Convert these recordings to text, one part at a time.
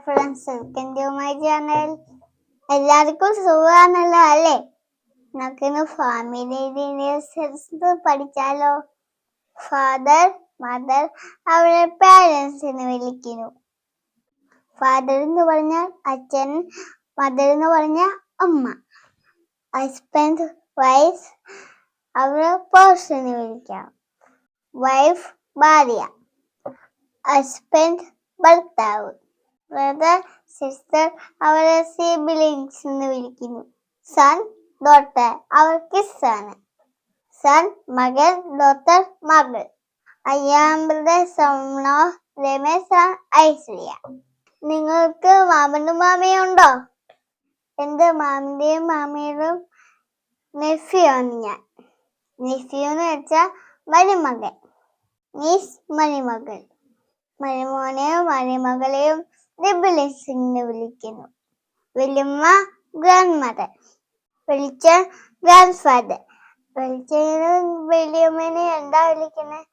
Friends, welcome to my channel. എല്ലാവർക്കും സുഖമാണല്ലോ അല്ലേ? നമുക്കിന്ന് ഫാമിലി റിലേഷൻസ് പഠിച്ചാലോ? ഫാദർ, മദർ അവരുടെ പാരൻസിനെ വിളിക്കുന്നു. ഫാദർ എന്ന് പറഞ്ഞാൽ അച്ഛൻ, മദർ എന്ന് പറഞ്ഞാൽ അമ്മ, ഹസ്ബൻഡ്, വൈഫ് അവരുടെ പേഴ്സണെ വിളിക്കാം. വൈഫ് ഭാര്യ, ഹസ്ബൻഡ് ഭർത്താവ്, ബ്രദർ സിസ്റ്റർ അവരെ സിബിലിങ്സ് എന്ന് വിളിക്കുന്നു. സൺ ഡോട്ടർ അവർ കിസ്സാണ്. സൺ മകൻ, ഡോട്ടർ മകൾ. അയ്യാമ്പയുടെ സൗണോ രമേശ് ഐശ്വര്യ. നിങ്ങൾക്ക് മാമനും മാമയും ഉണ്ടോ? എൻ്റെ മാമിൻ്റെയും മാമിയുടെയും നെഫ്യൂ ആണ് ഞാൻ. നെഫ്യൂ എന്ന് വെച്ചാൽ മരുമകൻ, മീൻസ് മരുമകൾ. മരുമോനെയും മരുമകളെയും സിബിലിങ്സ് എന്ന് വിളിക്കുന്നു. വല്യമ്മ ഗ്രാൻഡ് മദർ, വിളിച്ചൻ ഗ്രാൻഡ് ഫാദർ. വിളിച്ചതിനും വല്യമ്മനെ എന്താ വിളിക്കുന്നത്?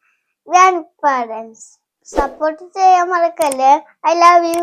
Grand parents. സപ്പോർട്ട് ചെയ്യാൻ മറക്കല്ലേ. I love you.